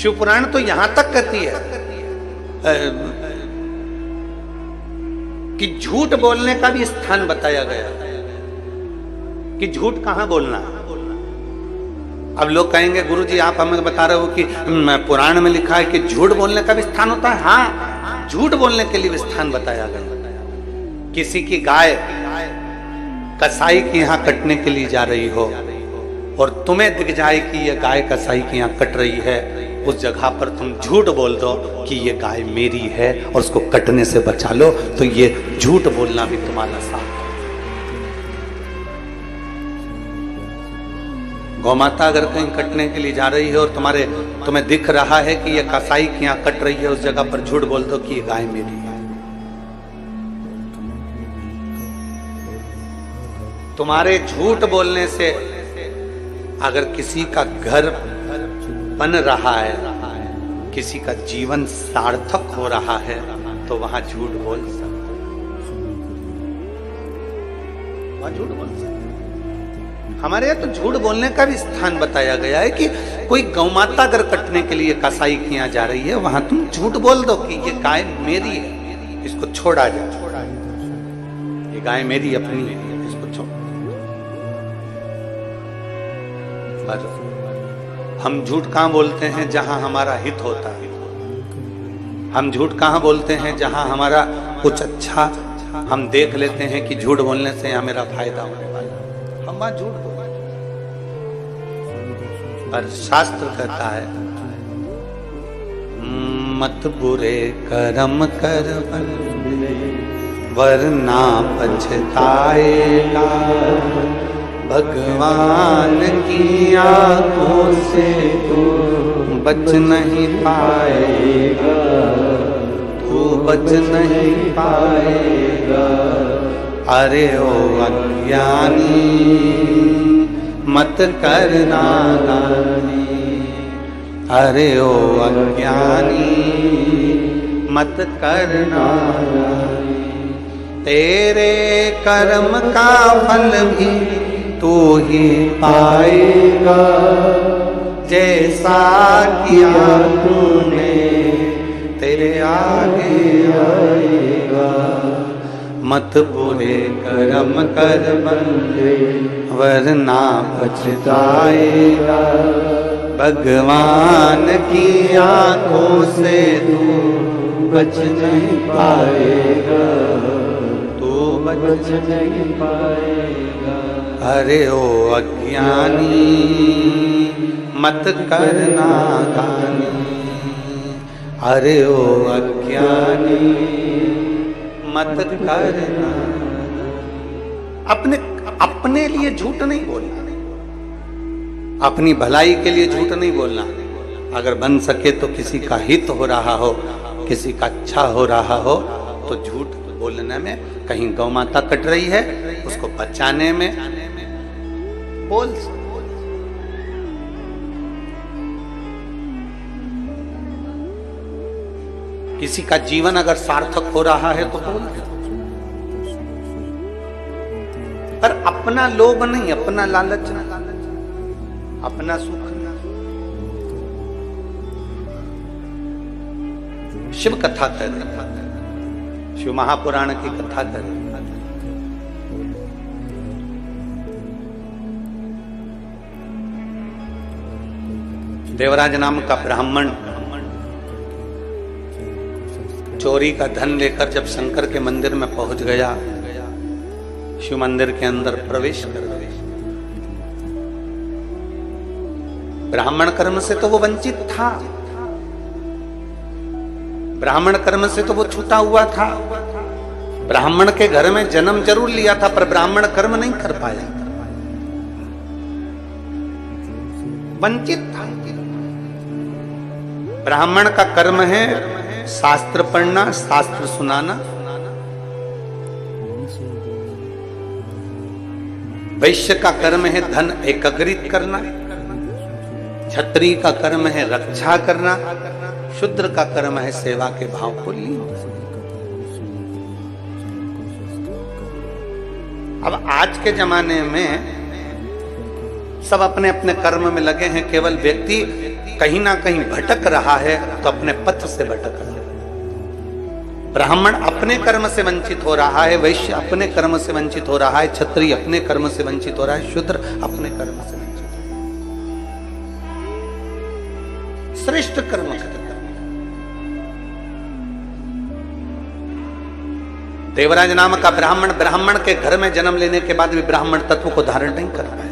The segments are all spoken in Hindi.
शिव पुराण तो यहां तक कहती है कि झूठ बोलने का भी स्थान बताया गया कि झूठ कहां बोलना है। अब लोग कहेंगे गुरुजी आप हमें बता रहे हो कि पुराण में लिखा है कि झूठ बोलने का भी स्थान होता है। हाँ, झूठ बोलने के लिए भी स्थान बताया गया। किसी की गाय कसाई के यहाँ कटने के लिए जा रही हो और तुम्हें दिख जाए कि यह गाय कसाई के यहाँ कट रही है, उस जगह पर तुम झूठ बोल दो कि ये गाय मेरी है और उसको कटने से बचा लो, तो ये झूठ बोलना भी तुम्हारा साथ। गौमाता अगर कहीं कटने के लिए जा रही है और तुम्हें दिख रहा है कि ये कसाई के यहाँ कट रही है, उस जगह पर झूठ बोल दो कि ये गाय मेरी है। तुम्हारे झूठ बोलने से अगर किसी का घर बन रहा है, किसी का जीवन सार्थक हो रहा है, तो वहां झूठ बोल सकते, वहां झूठ बोल सकते। हमारे यहाँ तो झूठ बोलने का भी स्थान बताया गया है कि कोई गौमाता अगर कटने के लिए कसाई के यहाँ जा रही है, वहां तुम झूठ बोल दो कि ये गाय मेरी है, इसको छोड़ा जाए, ये गाय मेरी अपनी है, इसको छोड़। हम झूठ कहां बोलते हैं जहां हमारा हित होता है। हम झूठ कहां बोलते हैं जहां हमारा कुछ अच्छा हम देख लेते हैं कि झूठ बोलने से यहाँ मेरा फायदा होने वाला है, हम वहां झूठ बोलते। पर शास्त्र कहता है मत बुरे कर्म कर वरना पछताएगा, भगवान की आंखों से तू बच नहीं पाएगा, तू बच नहीं पाएगा। अरे ओ अज्ञानी मत करना दानी, अरे ओ अज्ञानी मत करना दानी। तेरे कर्म का फल भी तू ही पाएगा, जैसा किया तूने तेरे आगे आएगा। मत बुरे कर्म कर बंदे वरना पछताएगा, भगवान की आंखों से तू बच नहीं पाएगा, तू बच नहीं पाएगा। अरे ओ अज्ञानी मत करना दानी, अरे ओ अज्ञानी मत करना। अपने लिए झूठ नहीं बोलना, अपनी भलाई के लिए झूठ नहीं बोलना। अगर बन सके तो किसी का हित हो रहा हो, किसी का अच्छा हो रहा हो, तो झूठ बोलने में, कहीं गौ माता कट रही है उसको बचाने में बोल। किसी का जीवन अगर सार्थक हो रहा है तो बोल। पर अपना लोभ नहीं, अपना लालच नहीं, अपना सुख नहीं। शिव कथा कर, शिव महापुराण की कथा कर। देवराज नाम का ब्राह्मण चोरी का धन लेकर जब शंकर के मंदिर में पहुंच गया, शिव मंदिर के अंदर प्रवेश कर गए। ब्राह्मण कर्म से तो वो वंचित था, ब्राह्मण कर्म से तो वो छूटा हुआ था। ब्राह्मण के घर में जन्म जरूर लिया था, पर ब्राह्मण कर्म नहीं कर पाया, वंचित था। ब्राह्मण का कर्म है शास्त्र पढ़ना, शास्त्र सुनाना। वैश्य का कर्म है धन एकत्रित करना, क्षत्रिय का कर्म है रक्षा करना, शूद्र का कर्म है सेवा के भाव को लेना। अब आज के जमाने में सब अपने अपने कर्म में लगे हैं। केवल व्यक्ति कहीं ना कहीं भटक रहा है तो अपने पथ से भटक रहा है। ब्राह्मण अपने कर्म से वंचित हो रहा है, वैश्य अपने कर्म से वंचित हो रहा है, क्षत्रिय अपने कर्म से वंचित हो रहा है, शूद्र अपने कर्म से वंचित हो रहा है। श्रेष्ठ कर्म करना। देवराज नाम का ब्राह्मण के घर में जन्म लेने के बाद भी ब्राह्मण तत्व को धारण नहीं कर पाए,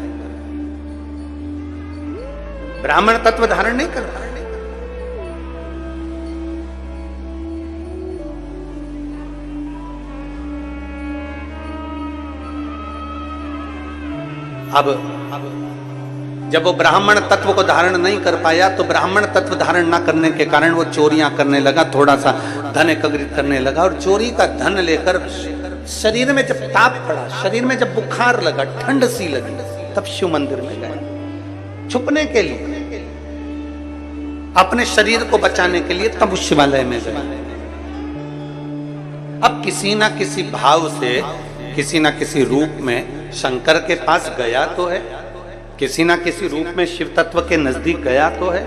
ब्राह्मण तत्व धारण नहीं कर पाए। अब जब वो ब्राह्मण तत्व को धारण नहीं कर पाया तो ब्राह्मण तत्व धारण ना करने के कारण वो चोरियां करने लगा, थोड़ा सा धन एकत्रित करने लगा और चोरी का धन लेकर शरीर में जब ताप पड़ा, शरीर में जब बुखार लगा, ठंड सी लगी, तब शिव मंदिर में गए छुपने के लिए, अपने शरीर को बचाने के लिए, तब उस शिवालय में गए। अब किसी ना किसी भाव से, किसी ना किसी रूप में शंकर के पास गया तो है, किसी ना किसी रूप में शिव तत्व के नजदीक गया तो है।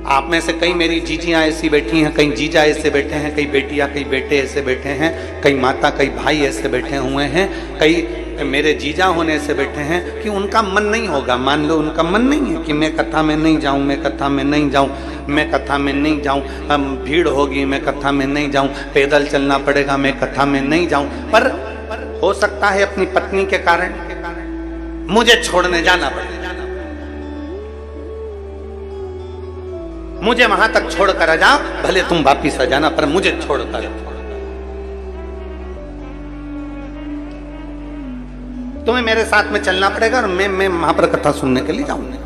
आप में से कई मेरी जीजियां ऐसी बैठी हैं, कई जीजा ऐसे बैठे हैं, कई बेटियां कई बेटे ऐसे बैठे हैं, कई माता कई भाई ऐसे बैठे हुए हैं, कई मेरे जीजा होने से बैठे हैं कि उनका मन नहीं होगा, मान लो उनका मन नहीं है कि मैं कथा में नहीं जाऊं, मैं कथा में नहीं जाऊं, मैं कथा में नहीं जाऊं, भीड़ होगी मैं कथा में नहीं जाऊं, पैदल चलना पड़ेगा मैं कथा में नहीं जाऊं। पर हो सकता है अपनी पत्नी के कारण मुझे छोड़ने जाना पड़े, मुझे वहां तक छोड़कर आ जाओ, भले तुम वापिस आ जाना पर मुझे छोड़कर। तुम्हें मेरे साथ में चलना पड़ेगा और मैं वहां पर कथा सुनने के लिए जाऊंगा।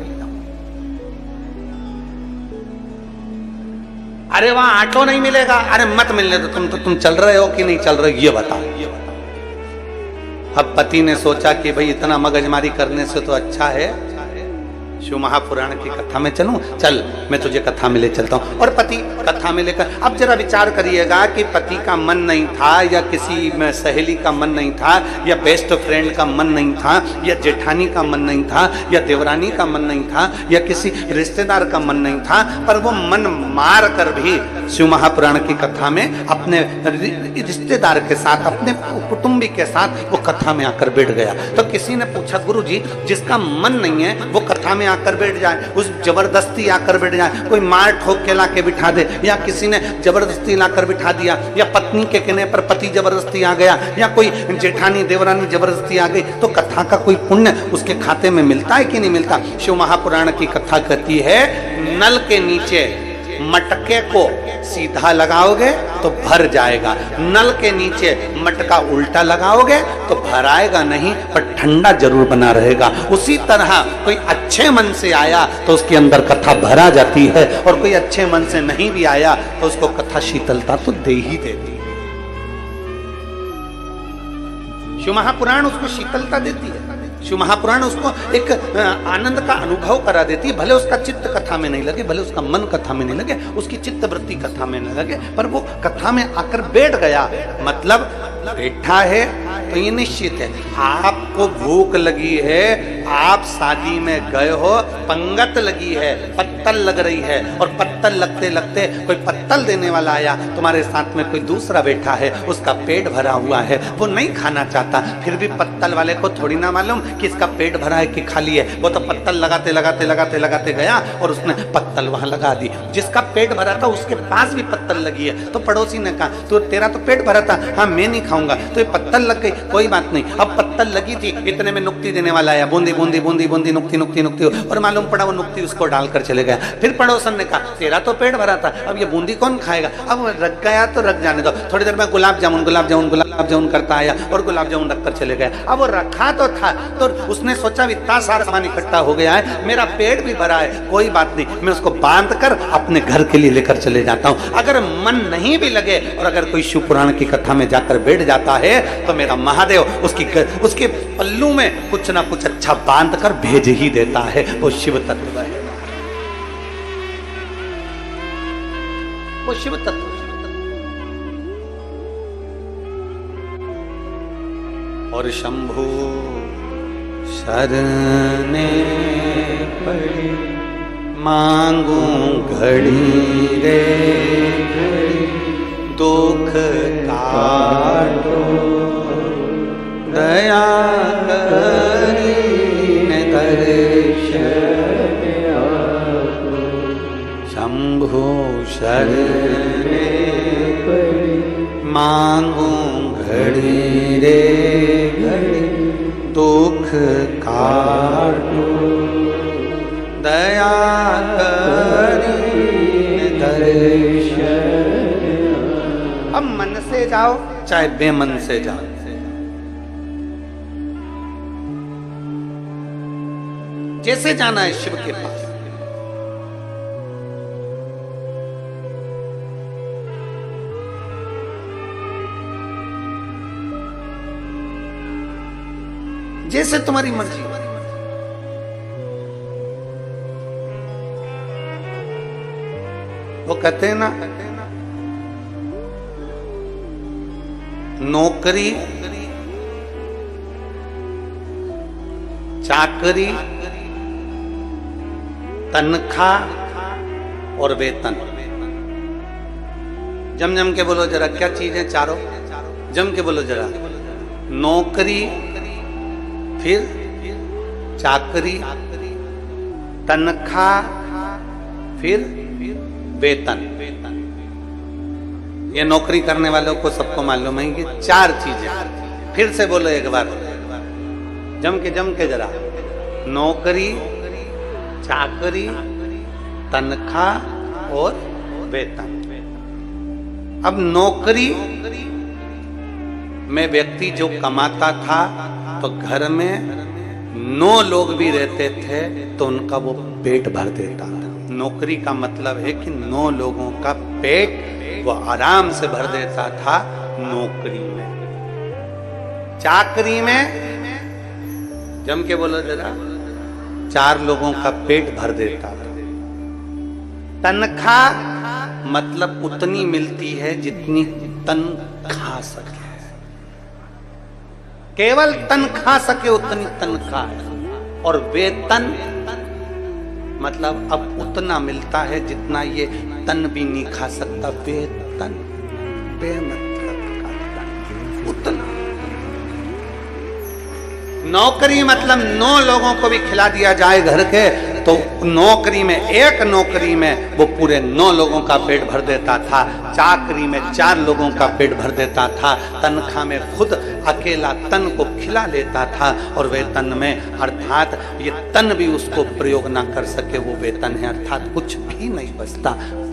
अरे वहां ऑटो नहीं मिलेगा, अरे मत मिलने तो तुम चल रहे हो कि नहीं चल रहे ये बताओ। अब पति ने सोचा कि भाई इतना मगजमारी करने से तो अच्छा है शिव महापुराण की कथा में चलूं, चल मैं तुझे कथा में ले चलता हूं। और पति कथा में लेकर, अब जरा विचार करिएगा कि पति का मन नहीं था, या किसी सहेली का मन नहीं था, या बेस्ट फ्रेंड का मन नहीं था, या जेठानी का मन नहीं था, या देवरानी का मन नहीं था, या किसी रिश्तेदार का मन नहीं था, पर वो मन मार कर भी शिव महापुराण की कथा में अपने रिश्तेदार के साथ, अपने कुटुंबी के साथ वो कथा में आकर बैठ गया। तो किसी ने पूछा, गुरु जी जिसका मन नहीं है वो कथा में आकर बैठ जाए, उस जबरदस्ती आकर बैठ जाए, कोई मार ठोक के लाके बिठा दे, या किसी ने जबरदस्ती लाकर बिठा दिया, या पत्नी के कहने पर पति जबरदस्ती आ गया, या कोई जेठानी देवरानी जबरदस्ती आ गई, तो कथा का कोई पुण्य उसके खाते में मिलता है कि नहीं मिलता? शिव महापुराण की कथा कहती है, नल के नीचे मटके को सीधा लगाओगे तो भर जाएगा, नल के नीचे मटका उल्टा लगाओगे तो भर आएगा नहीं, पर ठंडा जरूर बना रहेगा। उसी तरह कोई अच्छे मन से आया तो उसके अंदर कथा भरा जाती है, और कोई अच्छे मन से नहीं भी आया तो उसको कथा शीतलता तो दे ही देती है। शिव महापुराण उसको शीतलता देती है, शिव महापुराण उसको एक आनंद का अनुभव करा देती है। भले उसका चित्त कथा में नहीं लगे, भले उसका मन कथा में नहीं लगे, उसकी चित्त वृत्ति कथा में नहीं लगे, पर वो कथा में आकर बैठ गया, मतलब बैठा है तो ये निश्चित है। आपको भूख लगी है, आप शादी में गए हो, पंगत लगी है, पत्तल लग रही है, और पत्तल लगते लगते कोई पत्तल देने वाला आया, तुम्हारे साथ में कोई दूसरा बैठा है, उसका पेट भरा हुआ है, वो नहीं खाना चाहता, फिर भी पत्तल वाले को थोड़ी ना मालूम कि इसका पेट भरा है कि खाली है, वो तो पत्तल लगाते लगाते लगाते लगाते गया और उसने पत्तल वहां लगा दी। जिसका पेट भरा था उसके पास भी पत्तल लगी है, तो पड़ोसी ने कहा, तो तेरा तो पेट भरा था, हाँ मैं नहीं खाऊंगा, तो ये पत्तल लग गई, कोई बात नहीं। अब पत्तल लगी थी, इतने में नुक्ति देने वाला आया, बूंदी बूंदी बूंदी बूंदी नुक्ति नुक्ति नुक्ति, और मालूम पड़ा वो नुक्ति उसको डालकर चले गया। फिर पड़ोसन ने कहा, तेरा तो पेट भरा था, अब ये बूंदी कौन खाएगा? अब रख गया तो रख जाने दो। थोड़ी देर में गुलाब जामुन गुलाब जामुन गुलाब जामुन करता आया और गुलाब जामुन रखकर चले गया। अब वो रखा तो था, तो उसने सोचा इतना सारा सामान इकट्ठा हो गया है, मेरा पेट भी भरा है, कोई बात नहीं, मैं उसको बांध कर अपने घर के लिए लेकर चले जाता हूँ। अगर मन नहीं भी लगे और अगर कोई शिव पुराण की कथा में जाकर बैठ जाता है तो मेरा महादेव उसके पल्लू में कुछ ना कुछ अच्छा बांध कर भेज ही देता है। वो शिव तत्व है, वो शिव तत्व। और शंभु शरणे पड़े मांगू घड़ी रे दुख काटो दया करीने दर्शन शंभु शरणे मांगू घड़ी रे दुख काटो दया करीने दर्शन। अब मन से जाओ चाहे बेमन से जाओ, जैसे जाना है शिव के पास। जैसे तुम्हारी मर्जी। वो कहते हैं ना, नौकरी चाकरी तनख्वाह और वेतन। जम जम के बोलो जरा, क्या चीज है चारों? जम के बोलो जरा। नौकरी, फिर चाकरी, तनख्वाह, फिर वेतन। ये नौकरी करने वालों को सबको मालूम है कि चार चीजें। फिर से बोलो एक बार, जम के जरा। नौकरी, चाकरी, तनख्वाह और वेतन। अब नौकरी में व्यक्ति जो कमाता था तो घर में 9 लोग भी रहते थे तो उनका वो पेट भर देता था। नौकरी का मतलब है कि 9 लोगों का पेट वो आराम से भर देता था नौकरी में। चाकरी में, जम के बोलो जरा, 4 लोगों का पेट भर देता था। तनख्वाह मतलब उतनी मिलती है जितनी तन खा सके, केवल तन खा सके उतनी तनख्वाह है। और वेतन मतलब अब उतना मिलता है जितना ये तन भी नहीं खा सकता। वेतन बेमतलब का तन, उतना। नौकरी मतलब 9 लोगों को भी खिला दिया जाए घर के तो नौकरी में, एक नौकरी में वो पूरे 9 लोगों का पेट भर देता था। चाकरी में 4 लोगों का पेट भर देता था। तनख्वाह में खुद अकेला तन को खिला लेता था। और वेतन में अर्थात ये तन भी उसको प्रयोग ना कर सके वो वेतन है, अर्थात कुछ भी नहीं बचता,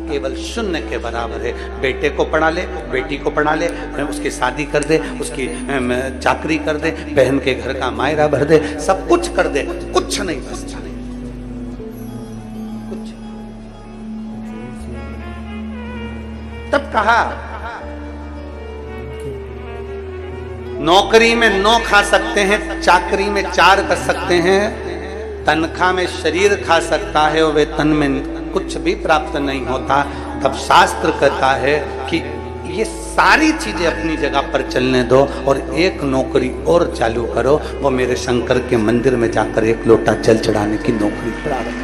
केवल शून्य के बराबर है। बेटे को पढ़ा ले, बेटी को पढ़ा ले, उसकी शादी कर दे, उसकी चाकरी कर दे, बहन के घर का मायरा भर दे, सब कुछ कर दे, कुछ नहीं बचता। कुछ। तब कहा नौकरी में 9 खा सकते हैं, चाकरी में 4 कर सकते हैं, तनख्वाह में शरीर खा सकता है और वेतन में कुछ भी प्राप्त नहीं होता। तब शास्त्र कहता है कि ये सारी चीजें अपनी जगह पर चलने दो और एक नौकरी और चालू करो, वो मेरे शंकर के मंदिर में जाकर 1 लोटा जल चढ़ाने की नौकरी प्रारंभ।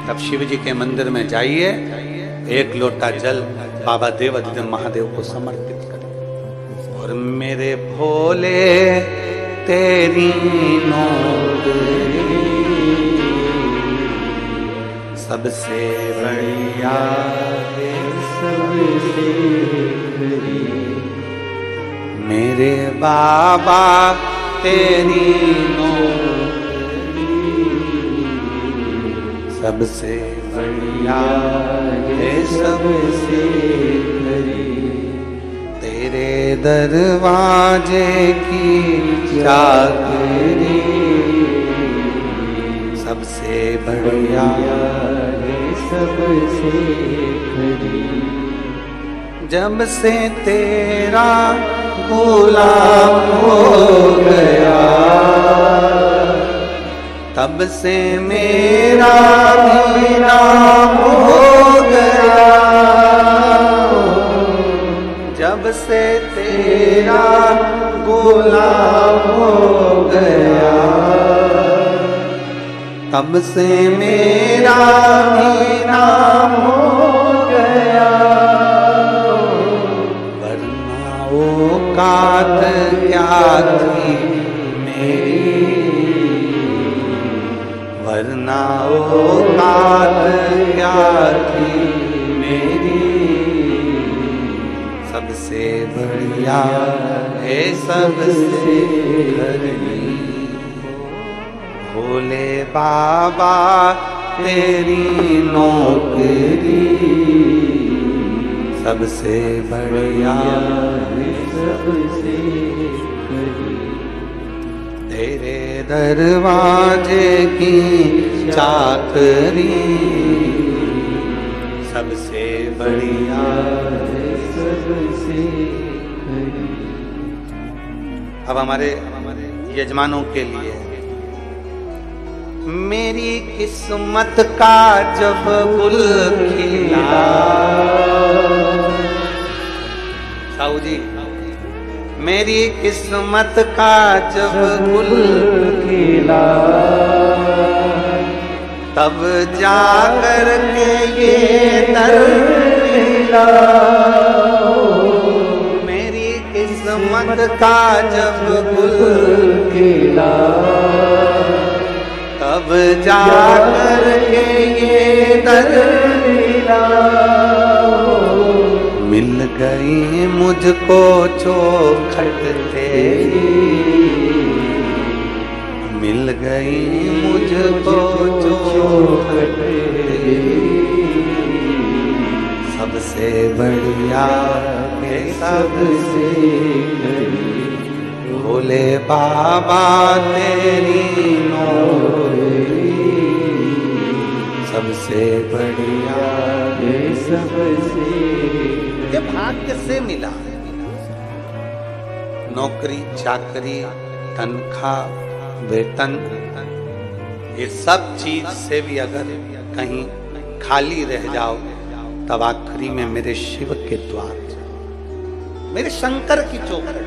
तब शिव जी के मंदिर में जाइए, 1 लोटा जल बाबा देवाधिदेव महादेव को समर्पित करें और मेरे भोले तेरी नौकरी सबसे बढ़िया है, सबसे मेरे बाबा तेरी नौकरी सबसे बढ़िया है, सबसे तेरे दरवाजे की चाकरी सबसे बढ़िया है, सबसे खरी। जब से तेरा गुलाम हो गया तब से मेरा भी नाम हो गया। जब से तेरा गुलाम हो गया तब से मेरा भी नाम हो गया, वरना औकात क्या थी मेरी, वरना औकात क्या थी मेरी। सबसे बढ़िया है सबसे करनी, भोले बाबा तेरी नौकरी, सबसे बढ़िया सबसे तेरे दरवाजे की चाकरी, सबसे बढ़िया सबसे। अब हमारे यजमानों के लिए, मेरी किस्मत का जब गुल खिला, साहू जी, मेरी किस्मत का जब गुल खिला, तब जाकर के ये दर मिला, मेरी किस्मत का जब गुल खिला, तब जाकर के ये दर मिला, मिल गई मुझको चौखट तेरी, मिल गई मुझको चौखट तेरी, सबसे बढ़िया है सबसे, भोले बाबा तेरी नौकरी, सबसे बढ़िया है सबसे। ये भाग्य से मिला, नौकरी चाकरी तनख्वाह वेतन, ये सब चीज से भी अगर कहीं खाली रह जाओ, तब आखिरी में मेरे शिव के द्वार, मेरे शंकर की चौखट,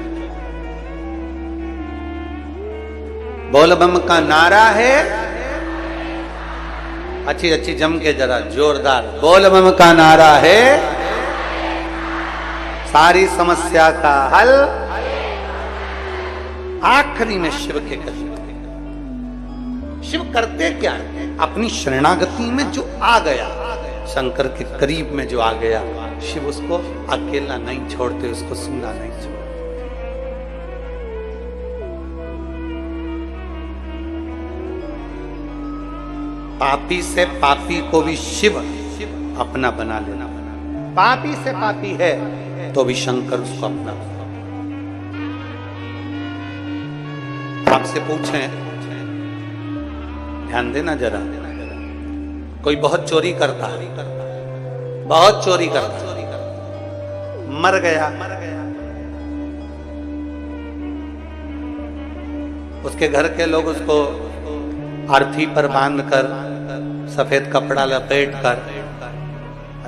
बोल बम का नारा है, अच्छी अच्छी जम के जरा जोरदार, बोल बम का नारा है, सारी समस्या का हल आखिरी में शिव के करीब। शिव करते क्या है? अपनी शरणागति में जो आ गया, शंकर के करीब में जो आ गया, शिव उसको अकेला नहीं छोड़ते, उसको सुना नहीं छोड़ते। पापी से पापी को भी शिव अपना बना लेना, पापी से पापी है तो भी शंकर उसको अपना। आपसे पूछें, ध्यान देना जरा, कोई बहुत चोरी करता है, बहुत चोरी करता है, मर गया, उसके घर के लोग उसको अर्थी पर बांधकर, सफेद कपड़ा लपेट कर,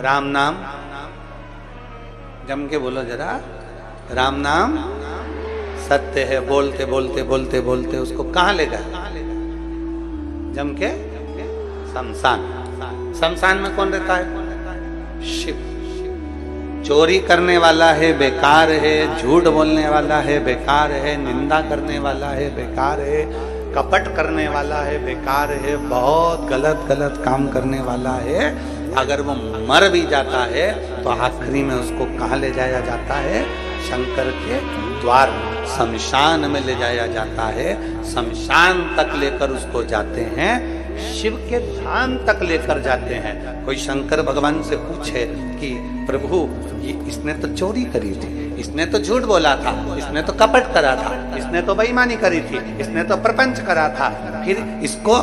राम नाम जम के बोलो जरा, राम नाम सत्य है, बोलते बोलते बोलते बोलते उसको कहां ले गए? जम के शमशान। शमशान में कौन रहता है? शिव। चोरी करने वाला है बेकार है, झूठ बोलने वाला है बेकार है, निंदा करने वाला है बेकार है, कपट करने वाला है बेकार है, बहुत गलत गलत काम करने वाला है। अगर वो मर भी जाता है तो आखिरी में उसको कहाँ ले जाया जाता है? शंकर के द्वार, शमशान में ले जाया जाता है। शमशान तक लेकर उसको जाते हैं, शिव के धाम तक लेकर जाते हैं। कोई शंकर भगवान से पूछे कि प्रभु इसने तो चोरी करी थी, इसने तो झूठ बोला था, इसने तो कपट करा था, इसने तो बेईमानी करी थी, इसने तो प्रपंच करा था, फिर इसको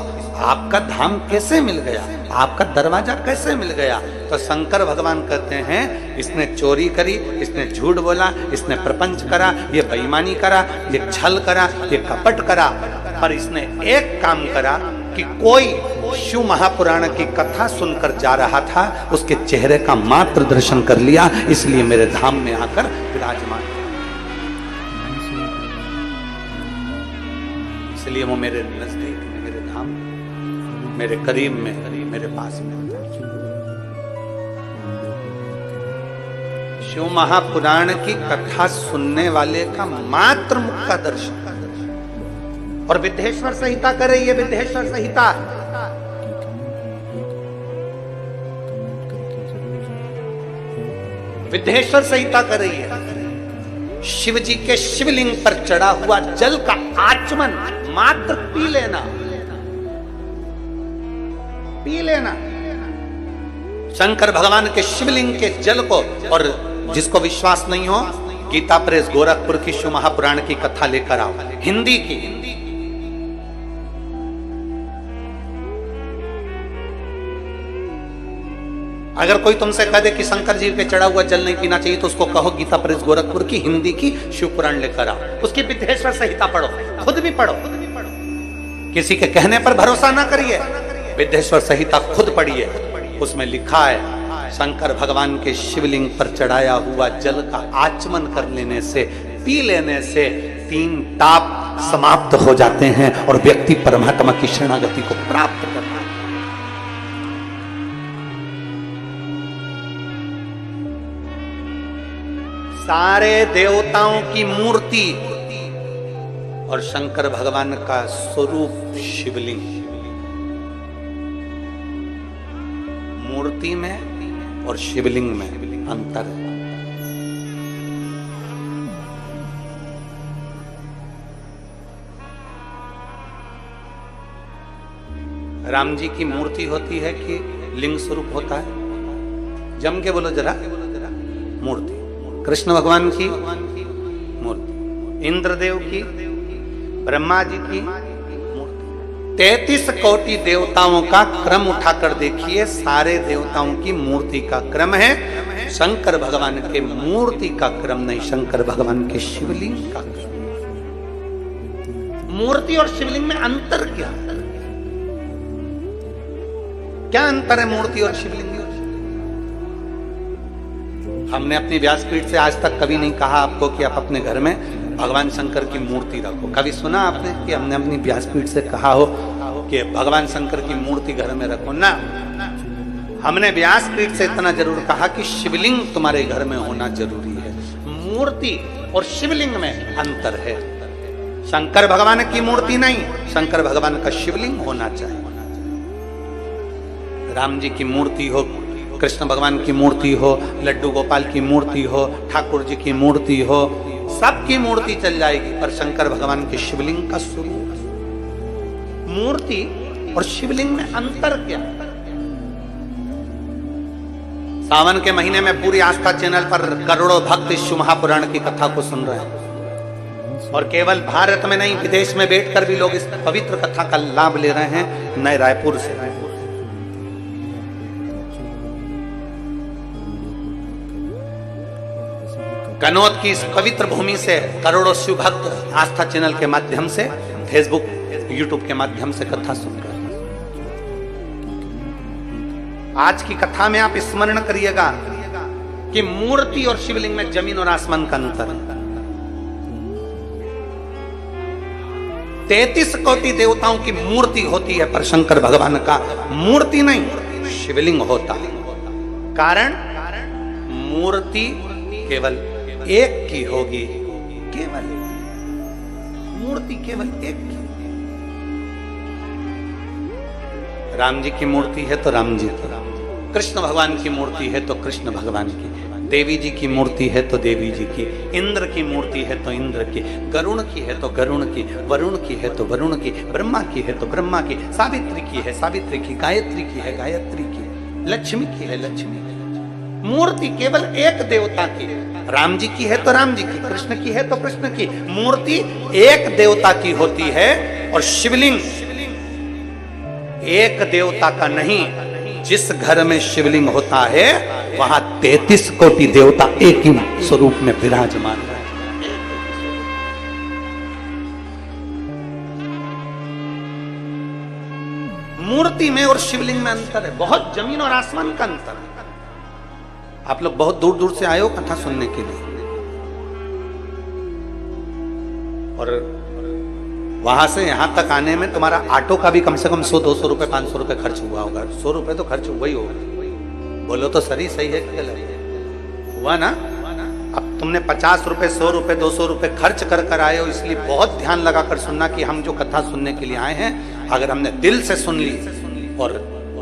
आपका धाम कैसे मिल गया, आपका दरवाजा कैसे मिल गया? तो शंकर भगवान कहते हैं इसने चोरी करी, इसने झूठ बोला, इसने प्रपंच करा, ये बेईमानी करा, ये छल करा, ये कपट करा, पर इसने एक काम करा कि कोई शिव महापुराण की कथा सुनकर जा रहा था, उसके चेहरे का मात्र दर्शन कर लिया, इसलिए मेरे धाम में आकर विराजमान, इसलिए वो मेरे नजदीक, मेरे धाम। मेरे करीब में, मेरे पास में। शिव महापुराण की कथा सुनने वाले का मात्र मुख का दर्शन। और विद्येश्वर संहिता कर रही है, विद्येश्वर संहिता। विद्येश्वर संहिता कर रही है। शिव जी के शिवलिंग पर चढ़ा हुआ जल का आचमन मात्र पी लेना, पी लेना शंकर भगवान के शिवलिंग के जल को। और जिसको विश्वास नहीं हो, गीता प्रेस गोरखपुर की शिव महापुराण की कथा लेकर आओ, हिंदी की। अगर कोई तुमसे कह दे कि शंकर जी पे चढ़ा हुआ जल नहीं पीना चाहिए, तो उसको कहो गीता प्रेस गोरखपुर की हिंदी की शिव पुराण लेकर आओ, उसकी विद्येश्वर संहिता पढ़ो, खुद भी पढ़ो। किसी के कहने पर भरोसा ना करिए, विद्येश्वर संहिता खुद पढ़िए। उसमें लिखा है शंकर भगवान के शिवलिंग पर चढ़ाया हुआ जल का आचमन कर लेने से, पी लेने से 3 ताप समाप्त हो जाते हैं और व्यक्ति परमात्मा की शरणागति को प्राप्त करता है। सारे देवताओं की मूर्ति और शंकर भगवान का स्वरूप शिवलिंग, मूर्ति में और शिवलिंग में अंतर है। राम जी की मूर्ति होती है कि लिंग स्वरूप होता है? जम के बोलो जरा। मूर्ति। कृष्ण भगवान की मूर्ति, इंद्रदेव की, ब्रह्मा जी की मूर्ति। 33 कोटि देवताओं का क्रम उठाकर देखिए, सारे देवताओं की मूर्ति का क्रम है, शंकर भगवान के मूर्ति का क्रम नहीं, शंकर भगवान के शिवलिंग का क्रम। मूर्ति और शिवलिंग में अंतर क्या है? क्या अंतर है मूर्ति और शिवलिंग में? हमने अपनी व्यासपीठ से आज तक कभी नहीं कहा आपको कि आप अपने घर में भगवान शंकर की मूर्ति रखो। कभी सुना आपने कि हमने अपनी व्यासपीठ से कहा हो कि भगवान शंकर की मूर्ति घर में रखो? ना, हमने व्यासपीठ से इतना जरूर कहा कि शिवलिंग तुम्हारे घर में होना जरूरी है। मूर्ति और शिवलिंग में अंतर है। शंकर भगवान की मूर्ति नहीं, शंकर भगवान का शिवलिंग होना चाहिए। राम जी की मूर्ति हो, कृष्ण भगवान की मूर्ति हो, लड्डू गोपाल की मूर्ति हो, ठाकुर जी की मूर्ति हो, सबकी मूर्ति चल जाएगी, पर शंकर भगवान के शिवलिंग का स्वरूप। मूर्ति और शिवलिंग में अंतर क्या? सावन के महीने में पूरी आस्था चैनल पर करोड़ों भक्त शिव महापुराण की कथा को सुन रहे हैं, और केवल भारत में नहीं, विदेश में बैठकर भी लोग इस पवित्र कथा का लाभ ले रहे हैं। नए रायपुर से, कनौज की इस पवित्र भूमि से करोड़ों शिव भक्त आस्था चैनल के माध्यम से, फेसबुक, यूट्यूब के माध्यम से कथा सुन रहे हैं। आज की कथा में आप स्मरण करिएगा कि मूर्ति और शिवलिंग में जमीन और आसमान का अंतर है। 33 कोटि देवताओं की मूर्ति होती है, पर शंकर भगवान का मूर्ति नहीं, शिवलिंग होता है। कारण मूर्ति केवल एक की होगी, केवल मूर्ति केवल एक की। राम जी की मूर्ति है तो राम जी की, कृष्ण भगवान की मूर्ति है तो कृष्ण भगवान की, देवी जी की मूर्ति है तो देवी जी की, इंद्र की मूर्ति है तो इंद्र की, गरुण की है तो गरुण की, वरुण की है तो वरुण की, ब्रह्मा की है तो ब्रह्मा की, सावित्री की है सावित्री की, गायत्री की है गायत्री की, लक्ष्मी की है लक्ष्मी की। मूर्ति केवल एक देवता की, राम जी की है तो राम जी की, कृष्ण की है तो कृष्ण की। मूर्ति एक देवता की होती है, और शिवलिंग एक देवता का नहीं। जिस घर में शिवलिंग होता है वहां 33 कोटि देवता एक ही स्वरूप में विराजमान है। मूर्ति में और शिवलिंग में अंतर है, बहुत जमीन और आसमान का अंतर है। आप लोग बहुत दूर दूर से आए हो कथा सुनने के लिए, और वहां से यहां तक आने में तुम्हारा ऑटो का भी कम से कम 100-200 रुपए 500 रुपए खर्च हुआ होगा। 100 रुपए तो खर्च हुआ ही होगा। बोलो तो सही है कि गलत हुआ ना? अब तुमने 50 रुपए 100 रुपए 200 रुपए खर्च कर आए हो, इसलिए बहुत ध्यान लगा कर सुनना कि हम जो कथा सुनने के लिए आए हैं, अगर हमने दिल से सुन ली, और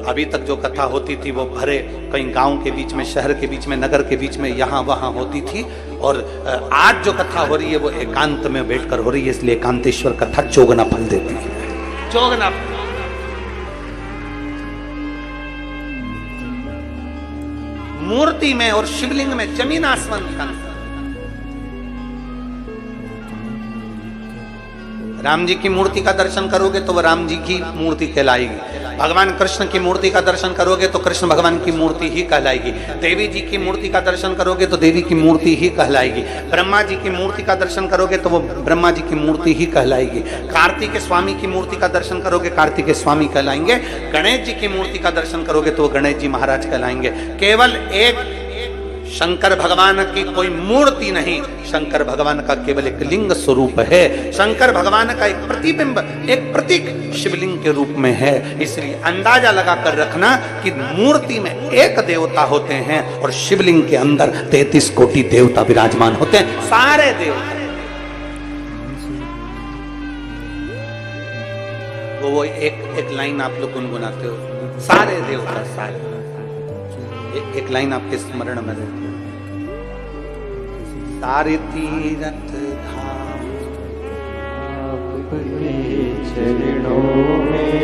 अभी तक जो कथा होती थी वो भरे कहीं गांव के बीच में, शहर के बीच में, नगर के बीच में, यहाँ वहां होती थी, और आज जो कथा हो रही है वो एकांत में बैठकर हो रही है, इसलिए एकांतेश्वर कथा चौगुना फल देती है। चौगुना मूर्ति में और शिवलिंग में जमीन आसमान का अंतर। राम जी की मूर्ति का दर्शन करोगे तो वह राम जी की मूर्ति कहलाएगी। भगवान कृष्ण की मूर्ति का दर्शन करोगे तो कृष्ण भगवान की मूर्ति ही कहलाएगी। देवी जी की मूर्ति का दर्शन करोगे तो देवी की मूर्ति ही कहलाएगी। ब्रह्मा जी की मूर्ति का दर्शन करोगे तो वो ब्रह्मा जी की मूर्ति ही कहलाएगी। कार्तिक स्वामी की मूर्ति का दर्शन करोगे कार्तिक स्वामी कहलाएंगे। गणेश जी की मूर्ति का दर्शन करोगे तो वो गणेश जी महाराज कहलाएंगे। केवल एक शंकर भगवान की कोई मूर्ति नहीं, शंकर भगवान का केवल एक लिंग स्वरूप है। शंकर भगवान का एक प्रतिबिंब, एक प्रतीक शिवलिंग के रूप में है। इसलिए अंदाजा लगा कर रखना कि मूर्ति में एक देवता होते हैं और शिवलिंग के अंदर 33 कोटि देवता विराजमान होते हैं। सारे देवता वो एक लाइन आप लोग गुनगुनाते हो, सारे देवता, सारे एक लाइन आपके स्मरण में रहती है। सारे तीरथ धाम आपके चरणों में,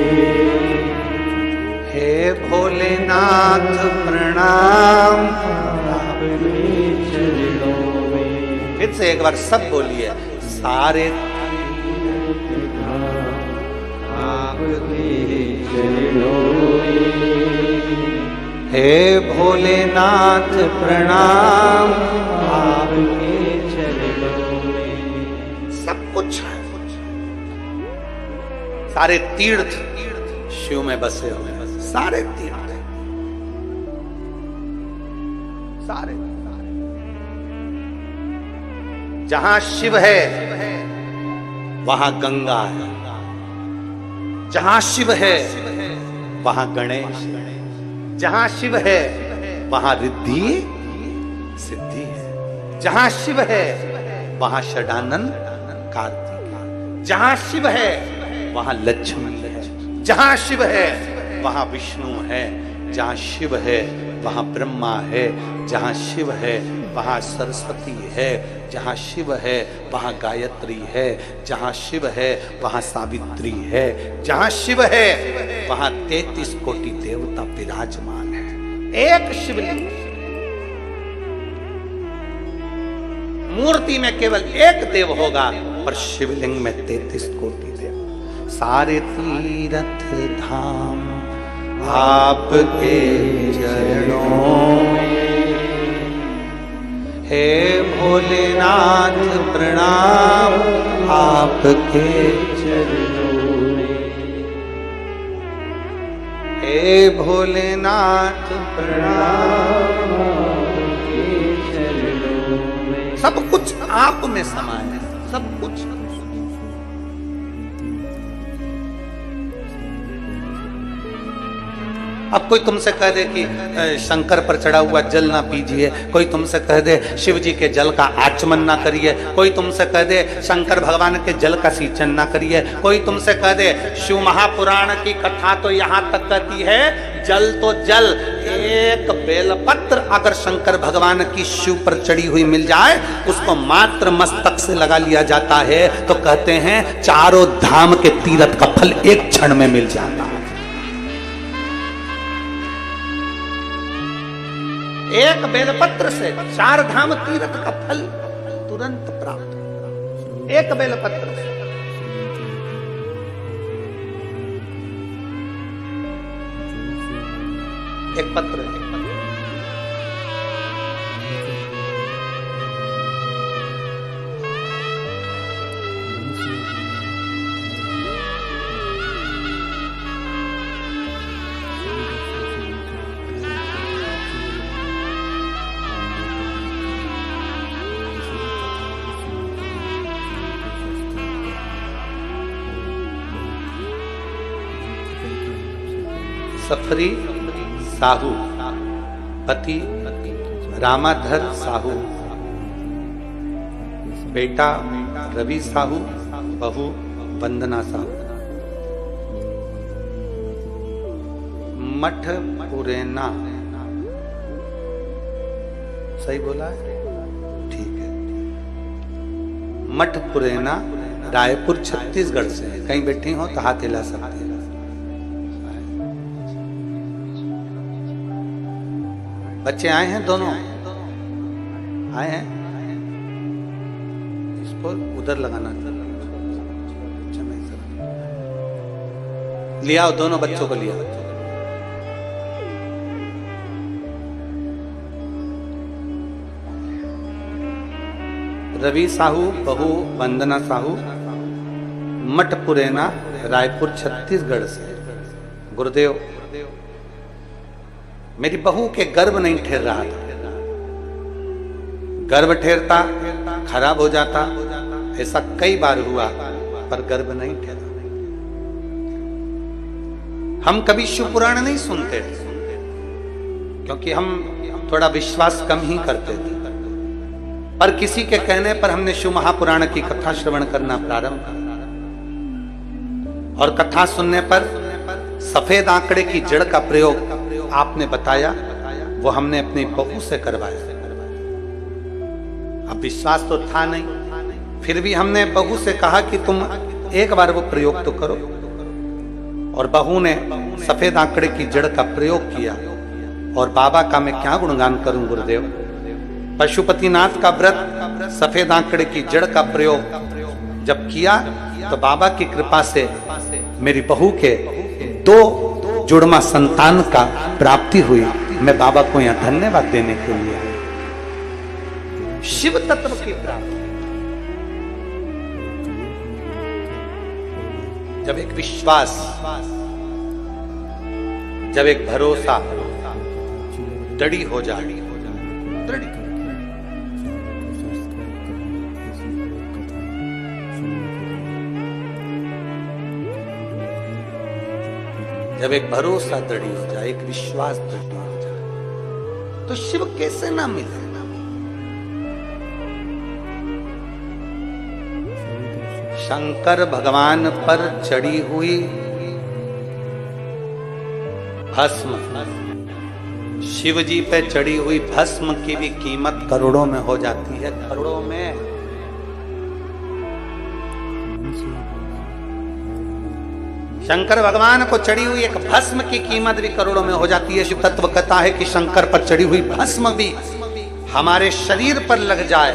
हे भोलेनाथ प्रणाम आपके चरणों में। फिर से एक बार सब बोलिए, सारे तीरथ धाम आपके चरणों में, हे भोलेनाथ प्रणाम आपके चरणों में। सब कुछ है, सारे तीर्थ शिव में बसे हुए हैं। सारे तीर्थ, सारे, जहां शिव है वहां गंगा है, जहां शिव है वहां गणेश है, जहां शिव है वहां रिद्धि सिद्धि है, जहां शिव है वहां षडानन कार्तिक है, जहां शिव है वहां लक्ष्मी है, जहां शिव है वहां विष्णु है, जहां शिव है वहां ब्रह्मा है, जहां शिव है वहां सरस्वती है, जहां शिव है वहां गायत्री है, जहां शिव है वहां सावित्री है, जहां शिव है वहां 33 कोटि देवता विराजमान है। एक शिवलिंग, मूर्ति में केवल एक देव होगा पर शिवलिंग में 33 कोटि देव। सारे तीर्थ धाम आपके चरणों में, हे भोलेनाथ प्रणाम आपके चरणों में, हे भोलेनाथ प्रणाम आपके चरणों में। सब कुछ आप में समाया है, सब कुछ। अब कोई तुमसे कह दे कि शंकर पर चढ़ा हुआ जल ना पीजिए, कोई तुमसे कह दे शिव जी के जल का आचमन ना करिए, कोई तुमसे कह दे शंकर भगवान के जल का सिंचन ना करिए, कोई तुमसे कह दे शिव महापुराण की कथा तो यहाँ तक कहती है जल तो जल, एक बेलपत्र अगर शंकर भगवान की शिव पर चढ़ी हुई मिल जाए, उसको मात्र मस्तक से लगा लिया जाता है तो कहते हैं चारों धाम के तीर्थ का फल एक क्षण में मिल जाता है। एक बेलपत्र से 4 धाम तीर्थ का फल तुरंत प्राप्त, एक बेलपत्र से। एक पत्र, एक पत्र। सफरी साहू, पति रामाधर साहू, बेटा रवि साहू, बहू वंदना साहू। मठ पुरैना, सही बोला है? ठीक है। मठ पुरैना रायपुर छत्तीसगढ़ से है। कहीं बैठी हो तो हाथ हिला सकती है। बच्चे आए हैं, दोनों आए हैं। इसको उधर लगाना, लिया दोनों बच्चों को लिया। रवि साहू, बहू वंदना साहू, मठ पुरैना रायपुर छत्तीसगढ़ से। गुरुदेव, मेरी बहू के गर्भ नहीं ठहर रहा था। गर्भ ठहरता खराब हो जाता, ऐसा कई बार हुआ, पर गर्भ नहीं ठहरा। हम कभी शिव पुराण नहीं सुनते थे, क्योंकि हम थोड़ा विश्वास कम ही करते थे। पर किसी के कहने पर हमने शिव महापुराण की कथा श्रवण करना प्रारंभ किया, और कथा सुनने पर सफेद आंकड़े की जड़ का प्रयोग आपने बताया, वो हमने अपनी बहू से करवाया। अब विश्वास तो था नहीं, फिर भी हमने बहू से कहा कि तुम एक बार वो प्रयोग तो करो, और बहू ने सफेद आंकड़े की जड़ का प्रयोग किया। और बाबा का मैं क्या गुणगान करूं गुरुदेव। पशुपतिनाथ का व्रत, सफेद आंकड़े की जड़ का प्रयोग जब किया तो बाबा की कृपा से मेरी बहू के 2 जुड़मा संतान का प्राप्ति हुई। मैं बाबा को यहां धन्यवाद देने के लिए आया। शिव तत्व की प्राप्ति, जब एक विश्वास, जब एक भरोसा दृढ़ हो जाए, जब एक भरोसा दृढ़ हो जाए, एक विश्वास दृढ़ हो जाए, तो शिव कैसे ना मिले। शंकर भगवान पर चढ़ी हुई भस्म, शिव जी पे चढ़ी हुई भस्म की भी कीमत करोड़ों में हो जाती है, करोड़ों में। शंकर भगवान को चढ़ी हुई एक भस्म की कीमत भी करोड़ों में हो जाती है। शिव तत्व कहता है कि शंकर पर चढ़ी हुई भस्म भी हमारे शरीर पर लग जाए,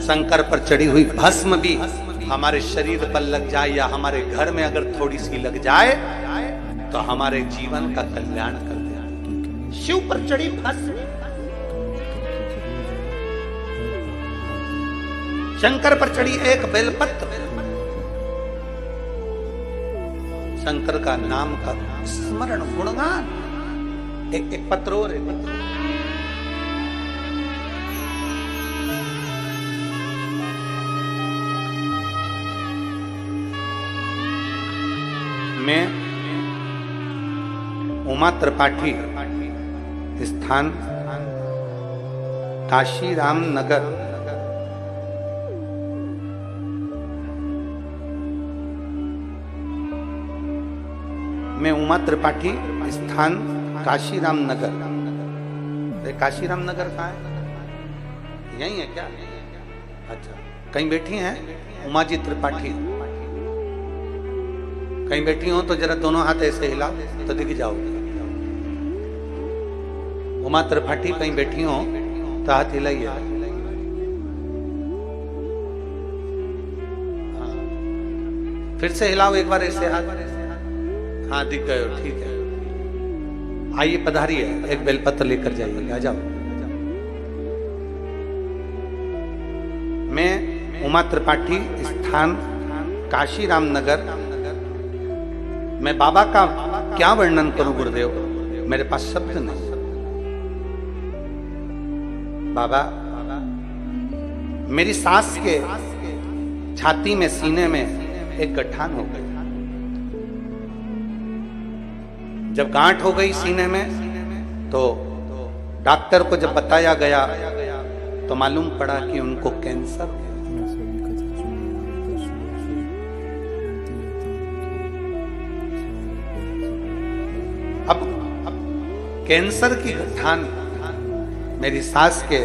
शंकर पर चढ़ी हुई भस्म भी हमारे शरीर पर लग जाए, या हमारे घर में अगर थोड़ी सी लग जाए तो हमारे जीवन का कल्याण कर दे। शिव पर चढ़ी भस्म, शंकर पर चढ़ी एक बेलपत्र, शंकर का नाम का स्मरण गुणगान, एक पत्र और मैं उमा त्रिपाठी, स्थान काशीराम नगर, मैं उमा त्रिपाठी, स्थान काशीराम नगर। काशीराम नगर कहाँ है? यही है क्या? अच्छा, कहीं बैठी हैं उमा जी त्रिपाठी? कहीं बैठी हो तो जरा दोनों हाथ ऐसे हिला तो दिख जाओगे। उमा त्रिपाठी कहीं बैठी हो तो हाथ हिलाइए। हाँ, फिर से हिलाओ एक बार ऐसे हाथ। हाँ, दिख गए हो, ठीक है। आइए, पधारिए, एक बेलपत्र लेकर जाइए, आ जाओ। मैं उमा त्रिपाठी, स्थान काशीराम नगर। मैं बाबा का क्या वर्णन करूं गुरुदेव, मेरे पास शब्द नहीं। बाबा मेरी सास के छाती में, सीने में एक गठान हो गई। जब गांठ हो गई सीने में तो डॉक्टर को जब बताया गया तो मालूम पड़ा कि उनको कैंसर हो गया। अब कैंसर की गठान मेरी सास के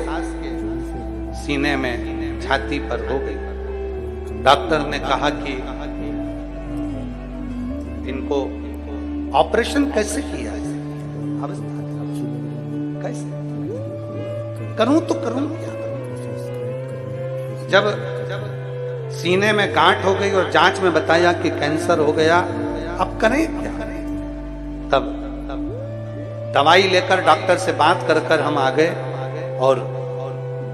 सीने में छाती पर हो गई। डॉक्टर ने कहा कि इनको ऑपरेशन कैसे किया जाए, कैसे करूं तो करूं क्या। जब सीने में गांठ हो गई और जांच में बताया कि कैंसर हो गया, अब करें क्या। तब दवाई लेकर डॉक्टर से बात कर कर हम आ गए और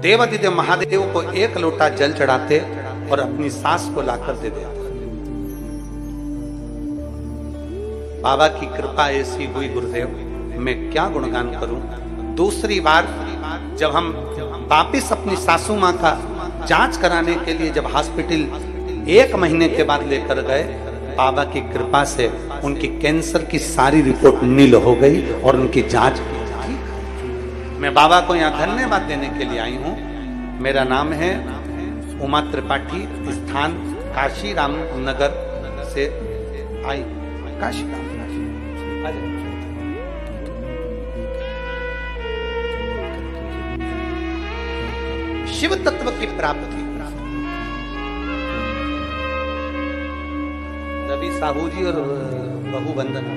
देवादिदेव महादेव को 1 लोटा जल चढ़ाते और अपनी सास को लाकर दे देते। बाबा की कृपा ऐसी हुई गुरुदेव, मैं क्या गुणगान करूं। दूसरी बार जब हम वापिस अपनी सासू मां का जांच कराने के लिए जब हॉस्पिटल 1 महीने के बाद लेकर गए, बाबा की कृपा से उनकी कैंसर की सारी रिपोर्ट नील हो गई और उनकी जांच की। मैं बाबा को यहाँ धन्यवाद देने के लिए आई हूँ। मेरा नाम है उमा त्रिपाठी, स्थान काशी रामनगर से आई। काशी राम शिव तत्व की प्राप्ति। रवि साहू जी और बहु वंदना।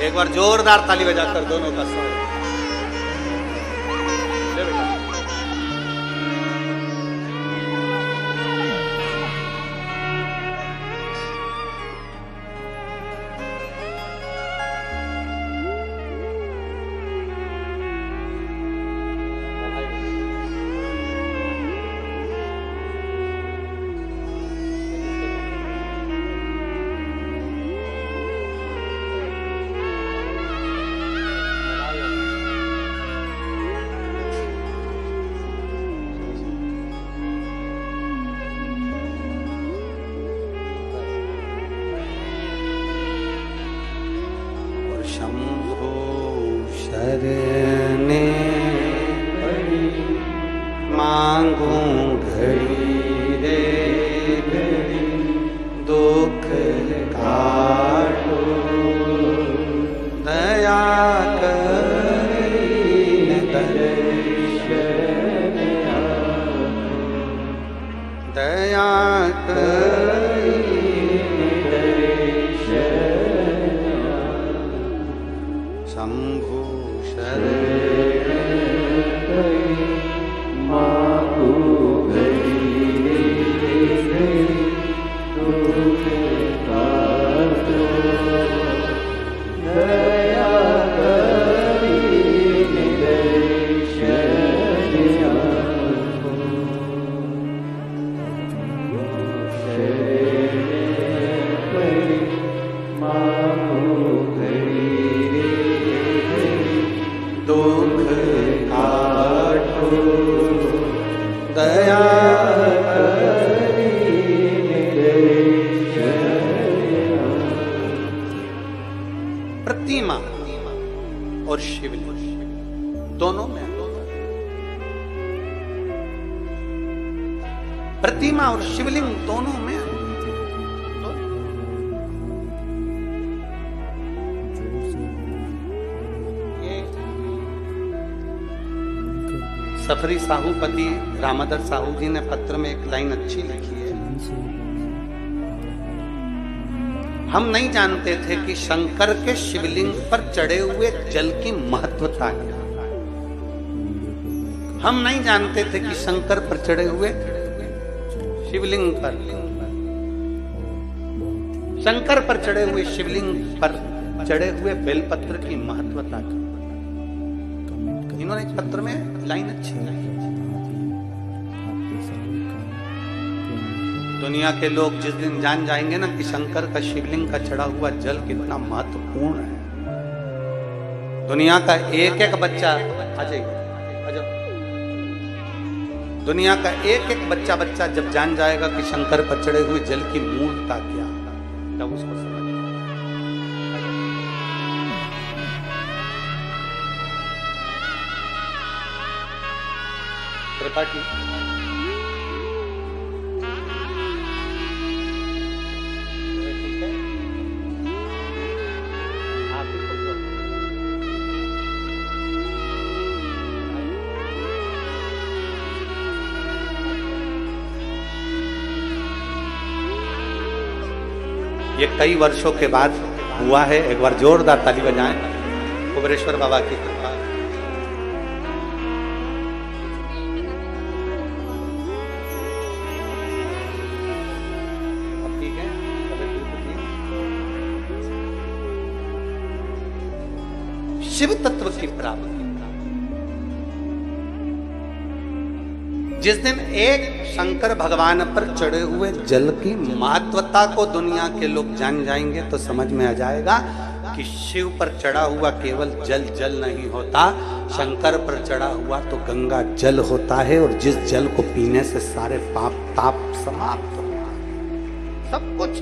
एक बार जोरदार ताली बजाकर दोनों का स्वागत। शरणे मांगू घड़ी रे घड़ी, दुख काटो दया करी दर्शन दया करी शंभु प्रतिमा और शिवलिंग दोनों में, प्रतिमा और शिवलिंग दोनों में सफरी साहूपति रामाधर साहू जी ने पत्र में एक लाइन अच्छी लिखी है। हम नहीं जानते थे कि शंकर के शिवलिंग पर चढ़े हुए जल की महत्वता क्या। हम नहीं जानते थे कि शंकर पर चढ़े हुए शिवलिंग पर, शंकर पर चढ़े हुए शिवलिंग पर चढ़े हुए बेलपत्र की महत्वता क्या। इन्होंने एक पत्र में लाइन अच्छी लाई। दुनिया के लोग जिस दिन जान जाएंगे ना कि शंकर का शिवलिंग का चढ़ा हुआ जल कितना महत्वपूर्ण है, दुनिया का एक एक बच्चा आ जाइए, दुनिया का एक एक बच्चा जब जान जाएगा कि शंकर पर चढ़े हुए जल की मूलता क्या, तब उसको समझ कृपा की ये कई वर्षों के बाद हुआ है। एक बार जोरदार ताली बजाएं कुबेरेश्वर बाबा की कृपा। अब ठीक है, शिव तत्व की प्राप्ति जिस दिन एक शंकर भगवान पर चढ़े हुए जल की महत्वता को दुनिया के लोग जान जाएंगे तो समझ में आ जाएगा कि शिव पर चढ़ा हुआ केवल जल जल नहीं होता, शंकर पर चढ़ा हुआ तो गंगा जल होता है, और जिस जल को पीने से सारे पाप ताप समाप्त होता है, सब कुछ।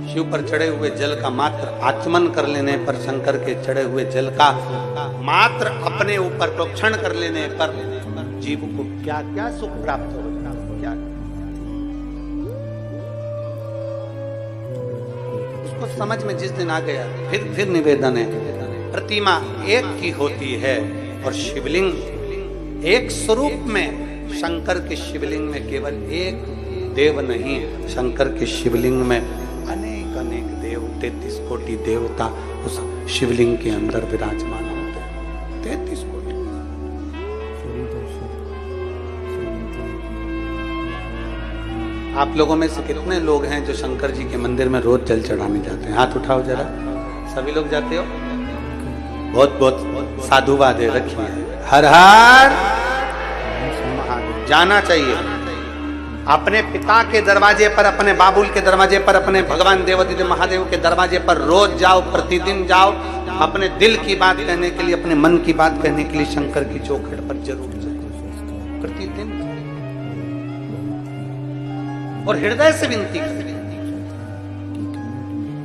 शिव पर चढ़े हुए जल का मात्र आचमन कर लेने पर, शंकर के चढ़े हुए जल का मात्र अपने ऊपर प्रोक्षण कर लेने पर जीव को क्या क्या सुख प्राप्त होगा, क्या उसको समझ में जिस दिन आ गया। फिर निवेदन है, प्रतिमा एक की होती है और शिवलिंग एक स्वरूप में। शंकर के शिवलिंग में केवल एक देव नहीं, शंकर के शिवलिंग में अनेक देव, 33 कोटि देवता उस शिवलिंग के अंदर विराजमान होते हैं। 33 कोटि। आप लोगों में से कितने लोग हैं जो शंकर जी के मंदिर में रोज जल चढ़ाने जाते हैं? हाथ उठाओ जरा। सभी लोग जाते हो? बहुत बहुत साधुवाद है, रखिए। हर हर जाना चाहिए। अपने पिता के दरवाजे पर, अपने बाबुल के दरवाजे पर, अपने भगवान देवादिदेव महादेव के दरवाजे पर रोज जाओ, प्रतिदिन जाओ। अपने दिल की बात कहने के लिए, अपने मन की बात कहने के लिए शंकर की चौखट पर जरूर जाओ, प्रतिदिन। और हृदय से विनती करें।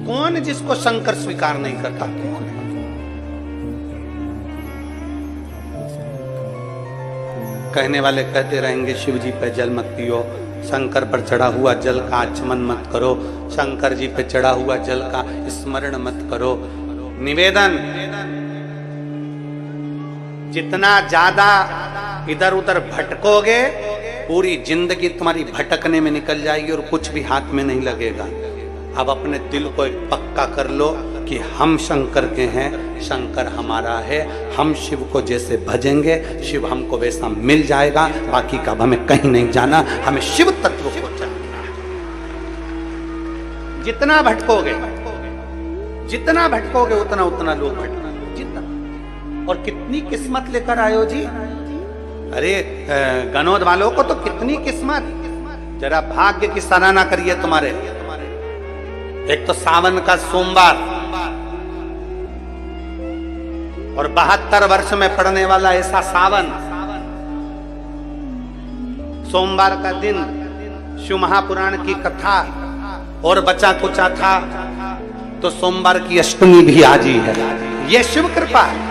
कौन जिसको शंकर स्वीकार नहीं करता? कौन? कहने वाले कहते रहेंगे शिव जी पे जल मत पियो, शंकर पर चढ़ा हुआ जल का आचमन मत करो, शंकर जी पे चढ़ा हुआ जल का स्मरण मत करो। निवेदन, जितना ज्यादा इधर उधर भटकोगे पूरी जिंदगी तुम्हारी भटकने में निकल जाएगी और कुछ भी हाथ में नहीं लगेगा। अब अपने दिल को एक पक्का कर लो कि हम शंकर के हैं, शंकर हमारा है। हम शिव को जैसे भजेंगे शिव हमको वैसा मिल जाएगा। बाकी का हमें कहीं नहीं जाना, हमें शिव तत्व को जानना। जितना भटकोगे उतना उतना लोग भटकेंगे, जितना। और कितनी किस्मत लेकर आयो जी। अरे गनौद वालों को तो कितनी किस्मत। जरा भाग्य की सराहना करिए तुम्हारे। एक तो सावन का सोमवार और 72 वर्ष में पड़ने वाला ऐसा सावन, सोमवार का दिन, शिव महापुराण की कथा और बचा कुचा था तो सोमवार की अष्टमी भी आज ही है। ये शिव कृपा है।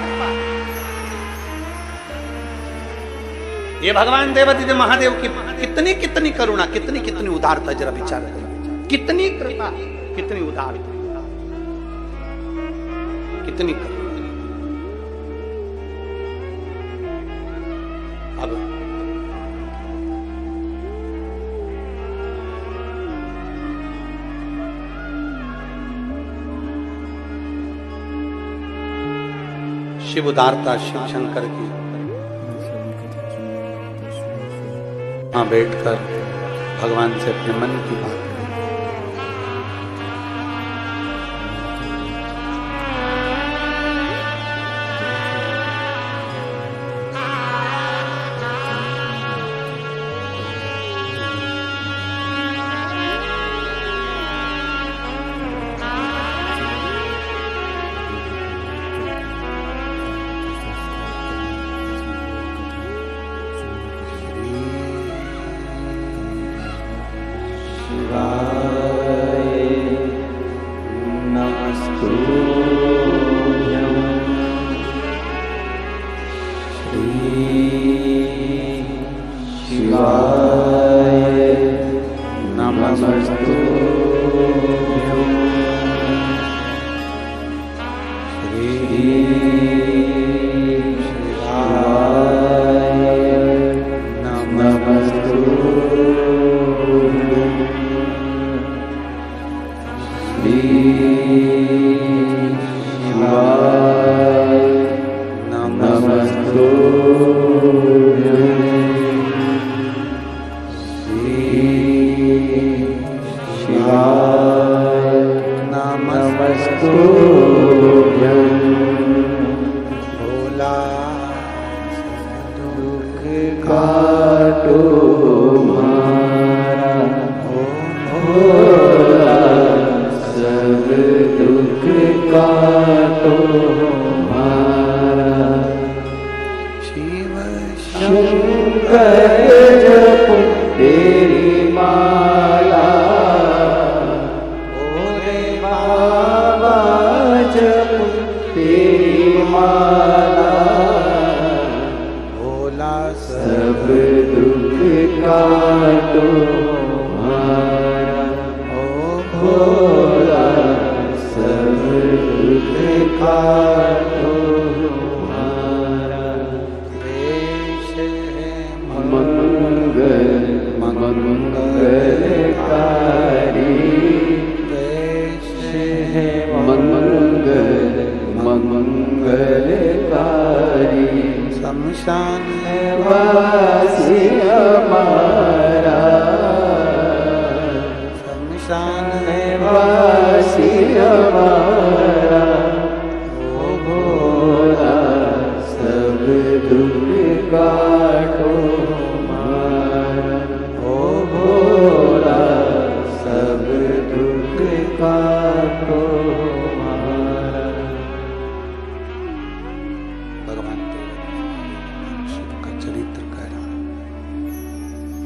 ये भगवान देवादिदेव महादेव की कितनी कितनी करुणा, कितनी कितनी उदारता। जरा विचार करो, कितनी कृपा, कितनी उदारता, कितनी करुणा। अब शिव उदारता, शिव शंकर की वहां बैठकर भगवान से अपने मन की बात करें।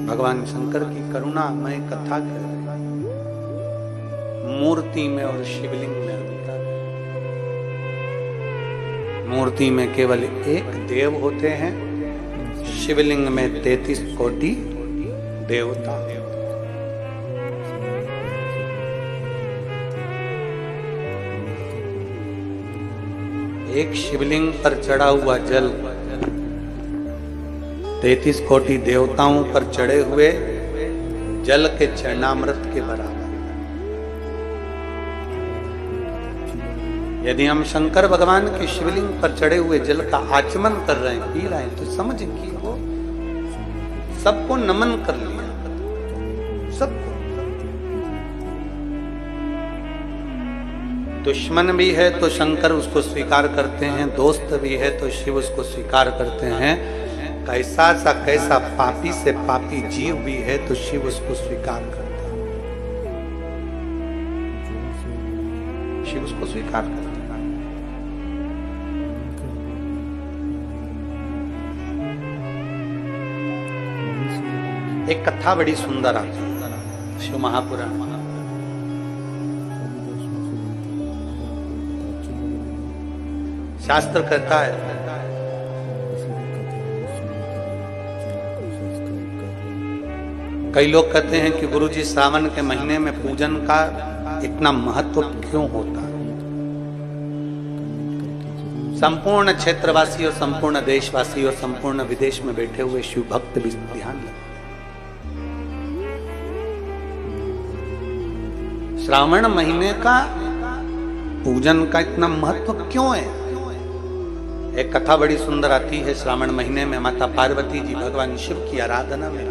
भगवान शंकर की करुणामय कथा कह रही, मूर्ति में और शिवलिंग में अंतर। मूर्ति में केवल एक देव होते हैं, शिवलिंग में 33 कोटि देवता। एक शिवलिंग पर चढ़ा हुआ जल 33 कोटि देवताओं पर चढ़े हुए जल के चरणामृत के बराबर। यदि हम शंकर भगवान के शिवलिंग पर चढ़े हुए जल का आचमन कर रहे हैं, पी रहे हैं, तो समझ कि वो सबको नमन कर लिया, सबको। दुश्मन भी है तो शंकर उसको स्वीकार करते हैं, दोस्त भी है तो शिव उसको स्वीकार करते हैं। कैसा सा कैसा पापी से पापी जीव भी है तो शिव उसको स्वीकार करता है, शिव उसको स्वीकार करता है। एक कथा बड़ी सुंदर आती है शिव महापुराण। शास्त्र कहता है कई लोग कहते हैं कि गुरुजी श्रावण के महीने में पूजन का इतना महत्व क्यों होता है। संपूर्ण क्षेत्रवासी और संपूर्ण देशवासी और संपूर्ण विदेश में बैठे हुए शिव भक्त भी ध्यान लगे। श्रावण महीने का पूजन का इतना महत्व क्यों है। एक कथा बड़ी सुंदर आती है। श्रावण महीने में माता पार्वती जी भगवान शिव की आराधना में